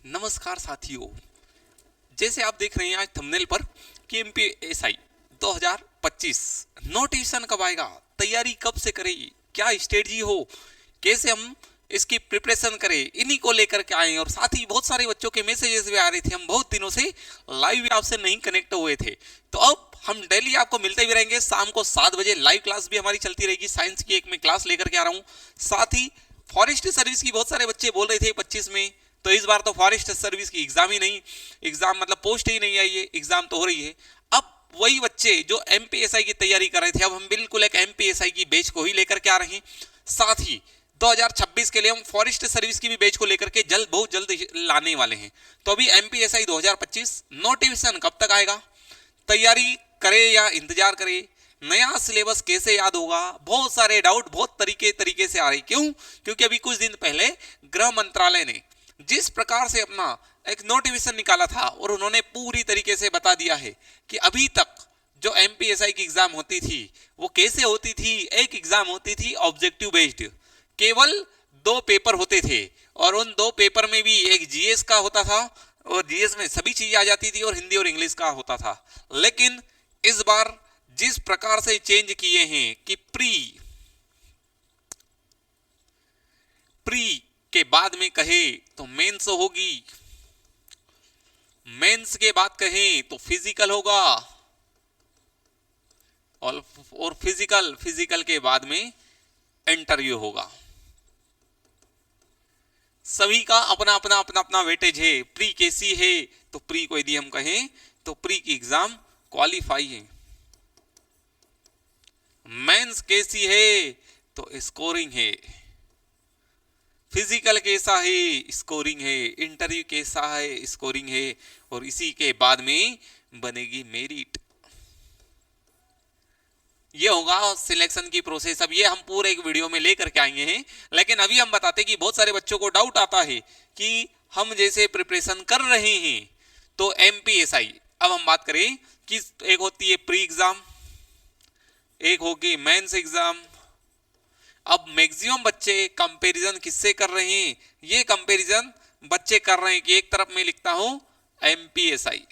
नमस्कार साथियों, जैसे आप देख रहे हैं आज थंबनेल पर कि एमपीएसआई 2025 नोटिफिकेशन कब आएगा, तैयारी कब से करें, क्या स्ट्रेटजी हो, कैसे हम इसकी प्रिपरेशन करें, इन्हीं को लेकर के आए। और साथ ही बहुत सारे बच्चों के मैसेजेस भी आ रहे थे। हम बहुत दिनों से लाइव आपसे नहीं कनेक्ट हुए थे, तो अब हम डेली आपको मिलते भी रहेंगे। शाम को 7 बजे लाइव क्लास भी हमारी चलती रहेगी। साइंस की एक मैं क्लास लेकर के आ रहा हूँ। साथ ही फॉरेस्ट सर्विस की बहुत सारे बच्चे बोल रहे थे 25 में, तो इस बार तो फॉरेस्ट सर्विस की एग्जाम ही नहीं, एग्जाम मतलब पोस्ट ही नहीं आई है, एग्जाम तो हो रही है। अब वही बच्चे जो एमपीएसआई की तैयारी कर रहे थे, अब हम बिल्कुल एक एमपीएसआई की बैच को ही लेकर के आ रहे हैं। साथ ही 2026 के लिए हम फॉरेस्ट सर्विस की भी बैच को लेकर के बहुत जल्द लाने वाले हैं। तो अभी एमपीएसआई 2025 नोटिफिकेशन कब तक आएगा, तैयारी करे या इंतजार करे, नया सिलेबस कैसे याद होगा, बहुत सारे डाउट बहुत तरीके से आ रही। क्यों? क्योंकि अभी कुछ दिन पहले गृह मंत्रालय ने जिस प्रकार से अपना एक नोटिफिकेशन निकाला था और उन्होंने पूरी तरीके से बता दिया है कि अभी तक जो एमपीएसआई की एग्जाम होती थी वो कैसे होती थी। एक एग्जाम होती थी ऑब्जेक्टिव बेस्ड, केवल 2 पेपर होते थे और उन 2 पेपर में भी एक जीएस का होता था और जीएस में सभी चीजें आ जाती थी और हिंदी और इंग्लिश का होता था। लेकिन इस बार जिस प्रकार से चेंज किए हैं कि प्री के बाद में कहे तो मेंस होगी, मेंस के बाद कहे तो फिजिकल होगा और फिजिकल के बाद में इंटरव्यू होगा। सभी का अपना वेटेज है। प्री कैसी है तो प्री को यदि हम कहें तो प्री की एग्जाम क्वालिफाई है। मेंस कैसी है तो स्कोरिंग है। फिजिकल कैसा है, स्कोरिंग है। इंटरव्यू कैसा है, स्कोरिंग है। और इसी के बाद में बनेगी मेरिट। ये होगा सिलेक्शन की प्रोसेस। अब ये हम पूरे एक वीडियो में लेकर के आएंगे हैं, लेकिन अभी हम बताते कि बहुत सारे बच्चों को डाउट आता है कि हम जैसे प्रिपरेशन कर रहे हैं तो एमपीएसआई, अब हम बात करें कि एक होती है प्री एग्जाम, एक होगी मेंस एग्जाम। अब मैक्सिमम बच्चे कंपैरिजन किससे कर रहे हैं? ये कंपैरिजन बच्चे कर रहे हैं कि एक तरफ मैं लिखता हूं एमपीएसआई,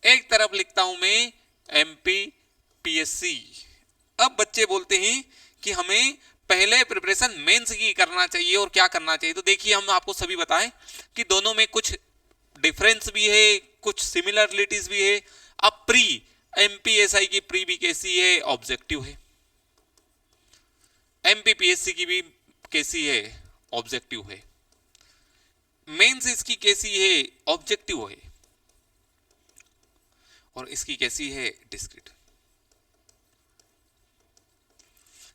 एक तरफ लिखता हूं मैं एमपीपीएससी। अब बच्चे बोलते हैं कि हमें पहले प्रिपरेशन मेंस की करना चाहिए और क्या करना चाहिए। तो देखिए, हम आपको सभी बताएं कि दोनों में कुछ डिफरेंस भी है, कुछ सिमिलरिटीज भी है। अब प्री एमपीएसआई की प्री भी कैसी है? ऑब्जेक्टिव है। एमपीपीएससी की भी कैसी है? ऑब्जेक्टिव है। मेंस इसकी कैसी है? ऑब्जेक्टिव है। और इसकी कैसी है? डिस्क्रीट।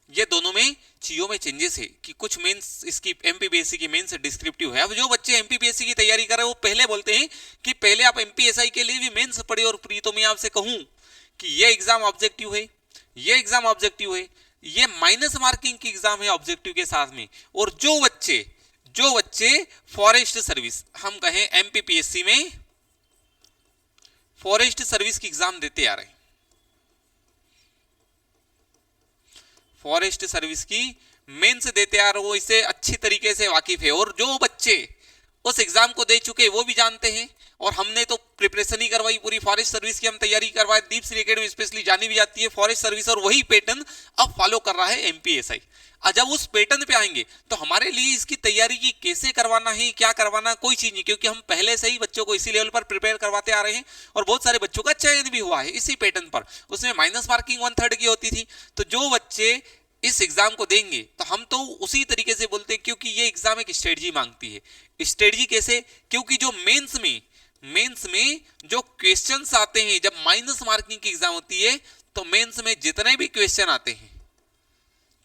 ये दोनों में चीजों में चेंजेस है कि कुछ मेंस इसकी एमपीपीएससी की मेंस डिस्क्रिप्टिव है। अब जो बच्चे एमपीपीएससी की तैयारी कर रहे हैं वो पहले बोलते हैं कि पहले आप एमपीएसआई के लिए भी मेंस पढ़े और प्री। तो मैं आपसे कहूं कि ये एग्जाम ऑब्जेक्टिव है, ये एग्जाम ऑब्जेक्टिव है, ये माइनस मार्किंग की एग्जाम है ऑब्जेक्टिव के साथ में। और जो बच्चे फॉरेस्ट सर्विस, हम कहें एमपीपीएससी में फॉरेस्ट सर्विस की एग्जाम देते आ रहे हैं, फॉरेस्ट सर्विस की मेंस देते आ रहे, वो इससे अच्छी तरीके से वाकिफ है। और जो बच्चे उस एग्जाम को दे चुके वो भी जानते हैं, और हमने तो प्रिपरेशन ही करवाई पूरी फॉरेस्ट सर्विस की, हम तैयारी करवाए। दीप श्री एकेडमी स्पेशली जानी भी जाती है फॉरेस्ट सर्विस, और वही पैटर्न अब फॉलो कर रहा है एमपीएसआई। जब उस पैटर्न पे आएंगे तो हमारे लिए इसकी तैयारी की कैसे करवाना है, क्या करवाना, कोई चीज नहीं, क्योंकि हम पहले से ही बच्चों को इसी लेवल पर प्रिपेयर करवाते आ रहे हैं। और बहुत सारे बच्चों का चयन भी हुआ है इसी पैटर्न पर। उसमें माइनस मार्किंग 1/3 की होती थी। तो जो बच्चे इस एग्जाम को देंगे तो हम तो उसी तरीके से बोलते हैं, क्योंकि ये एग्जाम एक स्ट्रेटजी मांगती है। स्ट्रेटजी कैसे? क्योंकि जो मेंस में जो क्वेश्चंस आते हैं, जब माइनस मार्किंग की एग्जाम होती है तो मेंस में जितने भी क्वेश्चन आते हैं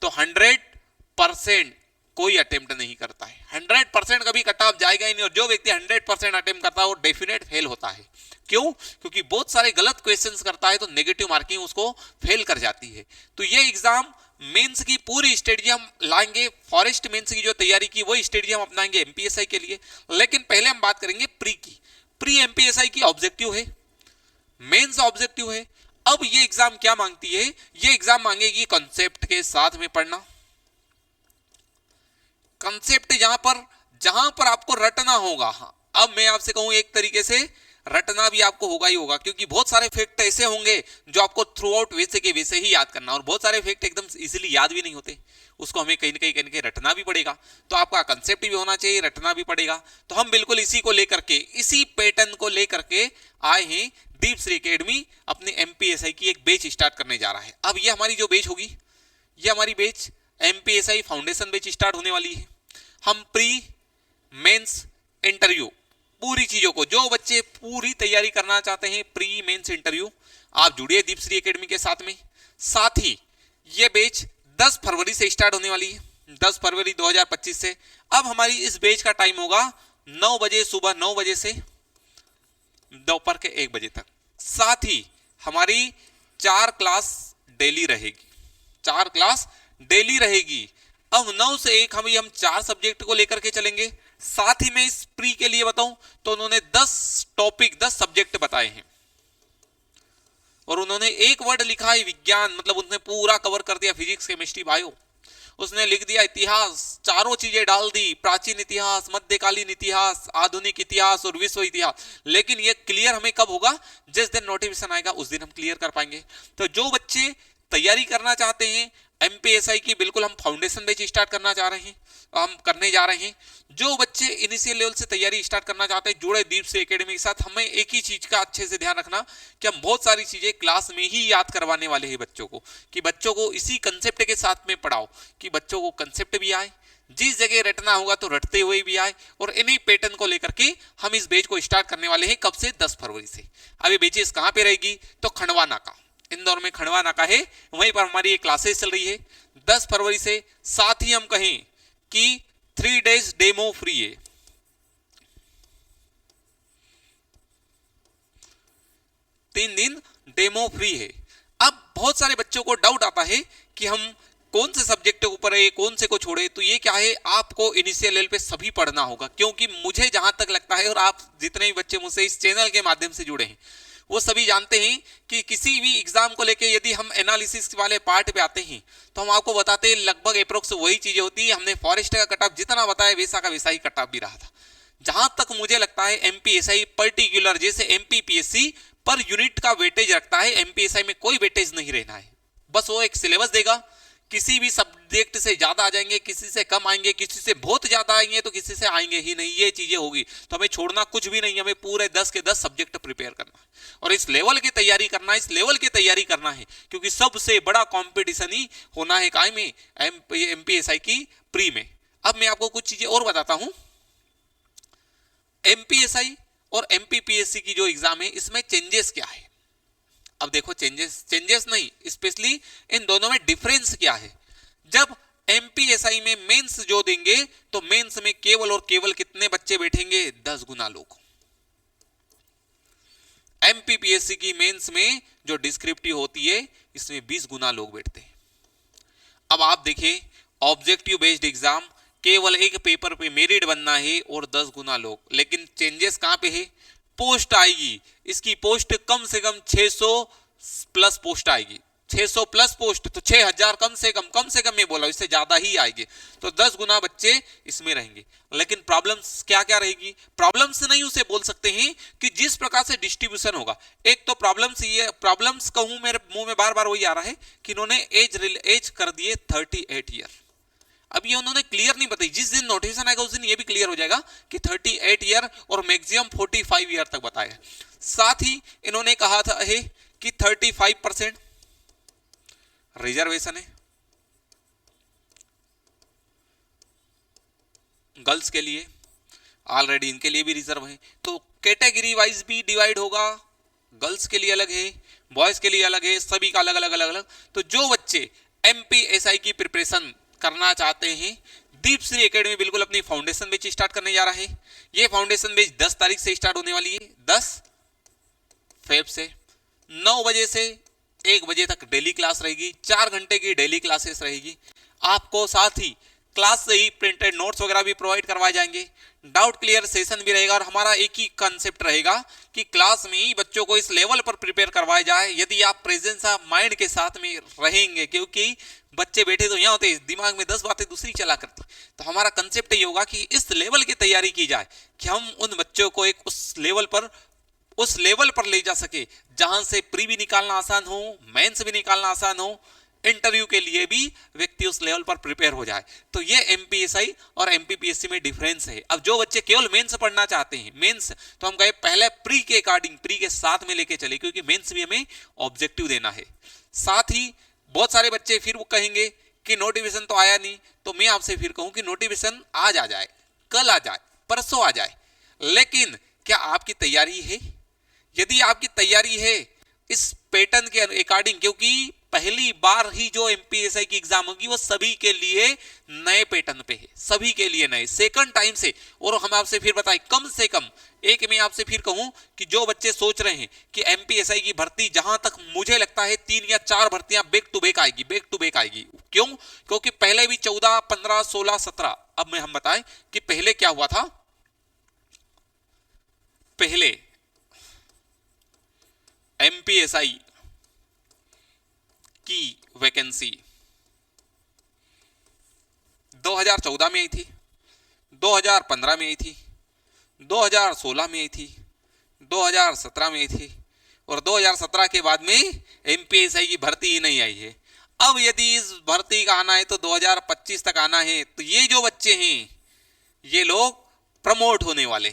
तो 100% कोई अटेम्प्ट नहीं करता है। 100% कभी कट ऑफ जाएगा ही नहीं। और जो व्यक्ति 100% अटेम्प्ट करता है वो डेफिनेट फेल होता है। क्यों? क्योंकि बहुत सारे गलत क्वेश्चंस करता है तो नेगेटिव मार्किंग उसको फेल कर जाती है। तो ये एग्जाम मेंस की पूरी स्ट्रेटजी हम लाएंगे। फॉरेस्ट मेंस की जो तैयारी की वही स्ट्रेटजी हम अपनाएंगे एमपीएसआई के लिए। लेकिन पहले हम बात करेंगे प्री की। प्री एमपीएसआई की ऑब्जेक्टिव है, मेंस ऑब्जेक्टिव है। अब ये एग्जाम क्या मांगती है? ये एग्जाम मांगेगी कंसेप्ट के साथ में पढ़ना। कंसेप्ट जहां पर जहां पर आपको रटना होगा। हाँ, अब मैं आपसे कहूं एक तरीके से रटना भी आपको होगा ही होगा, क्योंकि बहुत सारे फैक्ट ऐसे होंगे जो आपको थ्रू आउट वैसे के वैसे ही याद करना, और बहुत सारे फैक्ट एकदम इजीली याद भी नहीं होते, उसको हमें कहीं ना कहीं रटना भी पड़ेगा। तो आपका कंसेप्ट भी होना चाहिए, रटना भी पड़ेगा। तो हम बिल्कुल इसी को लेकर के, इसी पैटर्न को लेकर के आए हैं दीप श्री एकेडमी, अपने एमपीएसआई की एक बैच स्टार्ट करने जा रहा है। अब ये हमारी जो बैच होगी, ये हमारी batch MPSI foundation batch start होने वाली है। हम प्री मेंस इंटरव्यू पूरी चीजों को, जो बच्चे पूरी तैयारी करना चाहते हैं प्री मेंस इंटरव्यू, आप जुड़िए दीप श्री एकेडमी के साथ में। साथ ही ये बैच 10 फरवरी से स्टार्ट होने वाली है, 10 फरवरी 2025 से। अब हमारी इस बैच का टाइम होगा 9 बजे, सुबह 9 बजे से दोपहर के 1 बजे तक। साथ ही हमारी 4 क्लास डेली रहेगी, 4 क्लास डेली रहेगी। अब 9 से 1 हम 4 सब्जेक्ट को लेकर के चलेंगे। साथ ही मैं इस प्री के लिए बताऊं तो उन्होंने 10 टॉपिक 10 सब्जेक्ट बताए हैं, और उन्होंने एक वर्ड लिखा है विज्ञान, मतलब उसने पूरा कवर कर दिया, फिजिक्स केमिस्ट्री बायो। उसने लिख दिया इतिहास, चारों चीजें डाल दी, प्राचीन इतिहास, मध्यकालीन इतिहास, आधुनिक इतिहास और विश्व इतिहास। लेकिन ये क्लियर हमें कब होगा? जिस दिन नोटिफिकेशन आएगा उस दिन हम क्लियर कर पाएंगे। तो जो बच्चे तैयारी करना चाहते हैं एमपीएसआई की, बिल्कुल हम फाउंडेशन बैच स्टार्ट करना चाह रहे हैं, हम करने जा रहे हैं। जो बच्चे इनिशियल लेवल से तैयारी स्टार्ट करना चाहते हैं, जुड़े दीप श्री एकेडमी के साथ। हमें एक ही चीज का अच्छे से ध्यान रखना कि हम बहुत सारी चीजें क्लास में ही याद करवाने वाले हैं बच्चों को, कि बच्चों को इसी कंसेप्ट के साथ में पढ़ाओ, कि बच्चों को कंसेप्ट भी आए, जिस जगह रटना होगा तो रटते हुए भी आए। और इन्हीं पैटर्न को लेकर के हम इस बैच को स्टार्ट करने वाले हैं। कब से? 10 फरवरी से। अब ये बैचेस कहां पे रहेगी? तो खंडवा नाका, इंदौर में खंडवा नाका है, वहीं पर हमारी ये क्लासेस चल रही है 10 फरवरी से। साथ ही हम कहें कि 3 डेज डेमो फ्री है, 3 दिन डेमो फ्री है। अब बहुत सारे बच्चों को डाउट आता है कि हम कौन से सब्जेक्ट के ऊपर है, कौन से को छोड़े। तो ये क्या है, आपको इनिशियल लेवल पे सभी पढ़ना होगा, क्योंकि मुझे जहां तक लगता है, और आप जितने भी बच्चे मुझसे इस चैनल के माध्यम से जुड़े हैं वो सभी जानते हैं कि किसी भी एग्जाम को लेके यदि हम एनालिसिस वाले पार्ट पे आते हैं तो हम आपको बताते हैं लगभग अप्रोक्स वही चीजें होती है। हमने फॉरेस्ट का कट ऑफ जितना बताया वैसा का वैसा ही कट ऑफ भी रहा था। जहां तक मुझे लगता है एमपीएसआई पर्टिकुलर, जैसे एमपीपीएससी पर यूनिट का वेटेज रखता है, एमपीएसआई में कोई वेटेज नहीं रहना है। बस वो एक सिलेबस देगा, किसी भी सब्जेक्ट से ज्यादा आ जाएंगे, किसी से कम आएंगे, किसी से बहुत ज्यादा आएंगे तो किसी से आएंगे ही नहीं, ये चीजें होगी। तो हमें छोड़ना कुछ भी नहीं, हमें पूरे 10 के 10 सब्जेक्ट प्रिपेयर करना है और इस लेवल की तैयारी करना है, इस लेवल की तैयारी करना है, क्योंकि सबसे बड़ा कंपटीशन ही होना है काय में, एमपीएसआई की प्री में। अब मैं आपको कुछ चीजें और बताता हूं। एमपीएसआई और एमपीपीएससी की जो एग्जाम है, इसमें चेंजेस क्या है। अब देखो, चेंजेस नहीं, स्पेशली इन दोनों में डिफरेंस क्या है। जब एमपीएसआई में मेंस जो देंगे तो मेंस में केवल और केवल कितने बच्चे बैठेंगे? 10 गुना लोग। एमपीपीएससी की मेंस में जो डिस्क्रिप्टिव होती है इसमें 20 गुना लोग बैठते हैं। अब आप देखिए, ऑब्जेक्टिव बेस्ड एग्जाम केवल एक पेपर पे मेरिट बनना है और 10 गुना लोग। लेकिन चेंजेस कहां पे है? पोस्ट आएगी, इसकी पोस्ट कम से कम 600 प्लस पोस्ट आएगी, 600 प्लस पोस्ट, तो 6000 कम से कम मैं बोला, इससे ज्यादा ही आएगी। तो 10 गुना बच्चे इसमें रहेंगे। लेकिन प्रॉब्लम्स क्या क्या रहेगी? प्रॉब्लम्स नहीं उसे बोल सकते हैं कि जिस प्रकार से डिस्ट्रीब्यूशन होगा। एक तो प्रॉब्लम्स, ये प्रॉब्लम्स कहूं, मेरे मुंह में बार बार वही आ रहा है कि इन्होंने एज कर दिए 38 ईयर। अब ये उन्होंने क्लियर नहीं बताई, जिस दिन नोटिफिकेशन आएगा उस दिन ये भी क्लियर हो जाएगा कि 38 ईयर और मैक्सिमम 45 ईयर तक बताया। साथ ही इन्होंने कहा था है कि 35% रिजर्वेशन है गर्ल्स के लिए, ऑलरेडी इनके लिए भी रिजर्व है। तो कैटेगरी वाइज भी डिवाइड होगा, गर्ल्स के लिए अलग है, बॉयज के लिए अलग है, सभी का अलग अलग अलग अलग। तो जो बच्चे एमपीएसआई की प्रिपरेशन करना चाहते हैं, दीप श्री एकेडमी बिल्कुल अपनी फाउंडेशन बैच स्टार्ट करने जा रहा है। ये फाउंडेशन बैच 10 तारीख से स्टार्ट होने वाली है, 10 फेब से 9 बजे से 1 बजे तक डेली क्लास रहेगी, 4 घंटे की डेली क्लासेस रहेगी। आपको साथ ही क्लास से ही प्रिंटेड नोट्स वगैरह भी प्रोवाइड करवाए जाएंगे, डाउट क्लियर सेशन भी रहेगा। और हमारा एक ही कंसेप्ट रहेगा कि क्लास में ही बच्चों को इस लेवल पर प्रिपेयर करवाया जाए। यदि आप प्रेजेंस ऑफ माइंड के साथ में रहेंगे, क्योंकि बच्चे बैठे तो यहाँ होते, दिमाग में 10 बातें दूसरी चला करती। तो हमारा कंसेप्ट ये होगा कि इस लेवल की तैयारी की जाए कि हम उन बच्चों को एक उस लेवल पर ले जा सके जहां से प्री भी निकालना आसान हो, मेंस भी निकालना आसान हो, इंटरव्यू के लिए भी व्यक्ति उस लेवल पर प्रिपेयर हो जाए। तो ये एमपीएसआई और एमपीपीएससी में डिफरेंस है। अब जो बच्चे केवल मेंस पढ़ना चाहते हैं, मेंस तो हम कहे पहले प्री के अकॉर्डिंग, प्री के साथ में लेके चले, क्योंकि मेंस भी हमें ऑब्जेक्टिव देना है। साथ ही बहुत सारे बच्चे फिर वो कहेंगे कि नोटिफिकेशन तो आया नहीं, तो मैं आपसे फिर कहूं कि नोटिफिकेशन आज आ जाए, कल आ जाए, परसों आ जाए, लेकिन क्या आपकी तैयारी है? यदि आपकी तैयारी है इस पैटर्न के अकॉर्डिंग, क्योंकि पहली बार ही जो एमपीएसआई की एग्जाम होगी वो सभी के लिए नए पैटर्न पे है, सभी के लिए नए, सेकंड टाइम से। और हम आपसे फिर बताएं, कम से कम एक मैं आपसे फिर कहूं कि जो बच्चे सोच रहे हैं कि एमपीएसआई की भर्ती, जहां तक मुझे लगता है 3 या 4 भर्तियां बैक टू बैक आएगी, बैक टू बैक आएगी। क्यों? क्योंकि पहले भी 14, 15, 16, 17, अब मैं हम बताएं कि पहले क्या हुआ था। पहले एमपीएसआई की वैकेंसी 2014 में आई थी, 2015 में आई थी, 2016 में आई थी, 2017 में आई थी, और 2017 के बाद में एमपीएसआई की भर्ती ही नहीं आई है। अब यदि इस भर्ती का आना है तो 2025 तक आना है, तो ये जो बच्चे हैं ये लोग प्रमोट होने वाले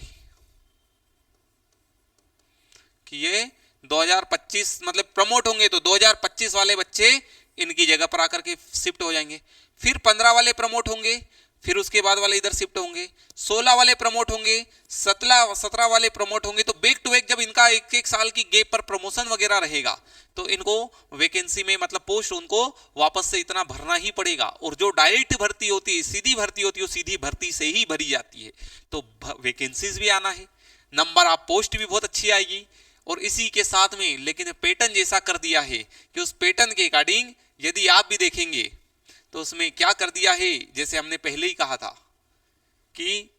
कि ये 2025 मतलब प्रमोट होंगे, तो 2025 वाले बच्चे इनकी जगह पर आकर के शिफ्ट हो जाएंगे। फिर 15 वाले प्रमोट होंगे, फिर उसके बाद वाले इधर शिफ्ट होंगे, 16 वाले प्रमोट होंगे, 17 वाले प्रमोट होंगे। तो बैक टू बैक जब इनका एक एक साल की गैप पर प्रमोशन वगैरह रहेगा तो इनको वैकेंसी में मतलब पोस्ट उनको वापस से इतना भरना ही पड़ेगा। और जो डायरेक्ट भर्ती होती है, सीधी भर्ती होती है, वो सीधी भर्ती से ही भरी जाती है। तो वैकेंसीज भी आना है, नंबर ऑफ पोस्ट भी बहुत अच्छी आएगी, और इसी के साथ में लेकिन पैटर्न जैसा कर दिया है कि उस पैटर्न के अकॉर्डिंग यदि आप भी देखेंगे तो उसमें क्या कर दिया है, जैसे हमने पहले ही कहा था कि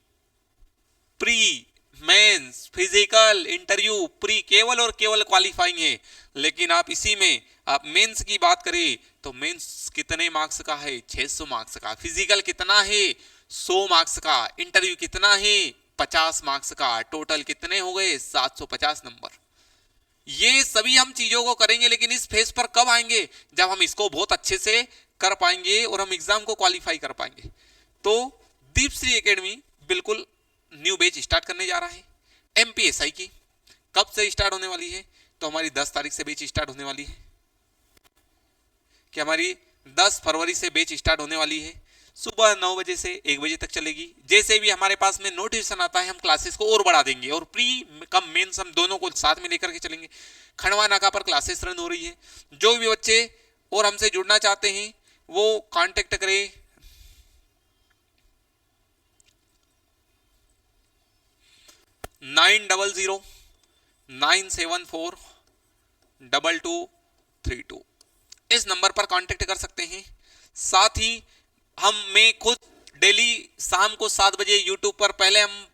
pre, mains, physical, interview, pre केवल और केवल क्वालिफाइंग है। लेकिन आप इसी में आप मेंस की बात करें तो मेंस कितने मार्क्स का है? 600 मार्क्स का। फिजिकल कितना है? 100 मार्क्स का। इंटरव्यू कितना है? 50 मार्क्स का। टोटल कितने हो गए? 750 नंबर। ये सभी हम चीजों को करेंगे, लेकिन इस फेज पर कब आएंगे? जब हम इसको बहुत अच्छे से कर पाएंगे और हम एग्जाम को क्वालिफाई कर पाएंगे। तो दीपश्री एकेडमी बिल्कुल न्यू बैच स्टार्ट करने जा रहा है एमपीएसआई की। कब से स्टार्ट होने वाली है? तो हमारी 10 तारीख से बैच स्टार्ट होने वाली है, कि हमारी 10 फरवरी से बैच स्टार्ट होने वाली है। सुबह 9 बजे से 1 बजे तक चलेगी। जैसे भी हमारे पास में नोटिफिकेशन आता है हम क्लासेस को और बढ़ा देंगे, और प्री कम मेंस हम दोनों को साथ में लेकर के चलेंगे। खंडवा नाका पर क्लासेस रन हो रही है। जो भी बच्चे और हमसे जुड़ना चाहते हैं वो कांटेक्ट करें 9009742232। इस नंबर पर कांटेक्ट कर सकते हैं। साथ ही मैं खुद डेली शाम को 7 बजे यूट्यूब पर, पहले हम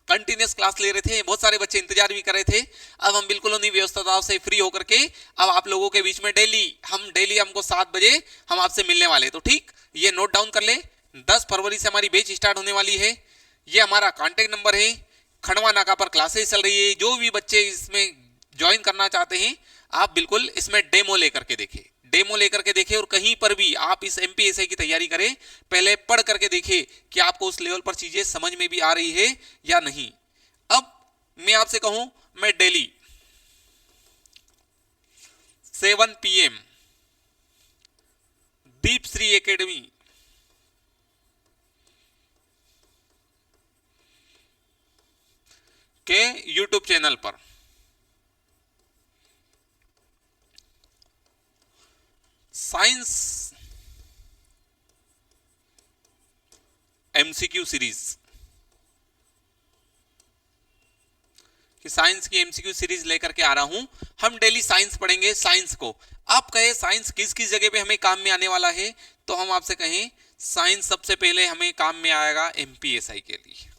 कंटिन्यूस क्लास ले रहे थे, बहुत सारे बच्चे इंतजार भी कर रहे थे। अब हम बिल्कुल उन्हीं व्यवस्थाओं से फ्री होकर के अब आप लोगों के बीच में डेली हमको 7 बजे हम आपसे मिलने वाले। तो ठीक, ये नोट डाउन कर ले, 10 फरवरी से हमारी बैच स्टार्ट होने वाली है। ये हमारा कांटेक्ट नंबर है। खंडवा नाका पर क्लासेस चल रही है। जो भी बच्चे इसमें ज्वाइन करना चाहते हैं आप बिल्कुल इसमें डेमो लेकर के देखें, और कहीं पर भी आप इस एमपीएसआई की तैयारी करें, पहले पढ़ करके देखें कि आपको उस लेवल पर चीजें समझ में भी आ रही है या नहीं। अब मैं आपसे कहूं, मैं डेली 7 PM दीपश्री एकेडमी के यूट्यूब चैनल पर साइंस एमसीक्यू सीरीज कि साइंस की एमसीक्यू सीरीज लेकर के आ रहा हूं। हम डेली साइंस पढ़ेंगे। साइंस को आप कहें साइंस किस किस जगह पे हमें काम में आने वाला है, तो हम आपसे कहें साइंस सबसे पहले हमें काम में आएगा एमपीएसआई के लिए।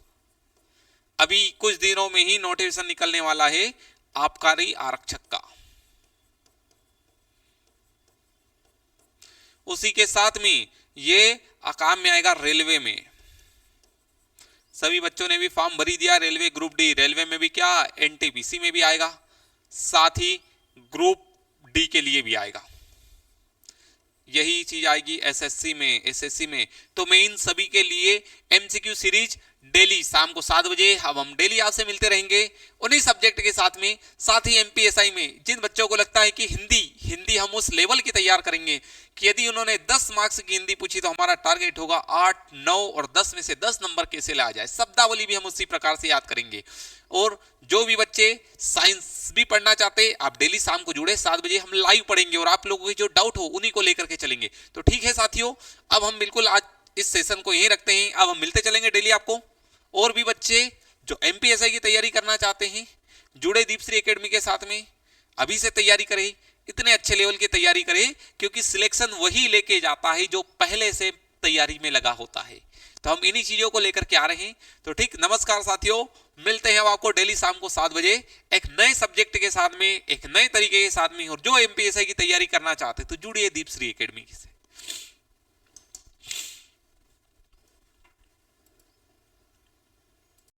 अभी कुछ दिनों में ही नोटिफिकेशन निकलने वाला है आबकारी आरक्षक का, उसी के साथ में ये काम में आएगा रेलवे में। सभी बच्चों ने भी फॉर्म भरी दिया रेलवे ग्रुप डी, रेलवे में भी क्या एनटीपीसी में भी आएगा, साथ ही ग्रुप डी के लिए भी आएगा। यही चीज आएगी एसएससी में, एसएससी में। तो मैं इन सभी के लिए एमसीक्यू सीरीज डेली शाम को 7 बजे अब हम डेली आपसे मिलते रहेंगे उन्हीं सब्जेक्ट के साथ में। साथ ही एमपीएसआई में जिन बच्चों को लगता है कि हिंदी हम उस लेवल की तैयार करेंगे कि यदि उन्होंने 10 मार्क्स की हिंदी पूछी तो हमारा टारगेट होगा 8, 9 और 10 में से 10 नंबर कैसे ला जाए। शब्दावली भी हम उसी प्रकार से याद करेंगे। और जो भी बच्चे साइंस भी पढ़ना चाहते, आप डेली शाम को जुड़े 7 बजे, हम लाइव पढ़ेंगे और आप लोगों के जो डाउट हो उन्हीं को लेकर के चलेंगे। तो ठीक है साथियों, अब हम बिल्कुल आज इस सेशन को यहीं रखते हैं। अब हम मिलते चलेंगे डेली आपको। और भी बच्चे जो एमपीएसआई की तैयारी करना चाहते हैं जुड़े दीपश्री एकेडमी के साथ में, अभी से तैयारी करें, इतने अच्छे लेवल की तैयारी करें, क्योंकि सिलेक्शन वही लेके जाता है जो पहले से तैयारी में लगा होता है। तो हम इन्हीं चीजों को लेकर के आ रहे हैं। तो ठीक, नमस्कार साथियों, मिलते हैं अब आपको डेली शाम को 7 बजे एक नए सब्जेक्ट के साथ में, एक नए तरीके के साथ में। और जो एमपीएसआई की तैयारी करना चाहते तो जुड़िए दीपश्री एकेडमी से।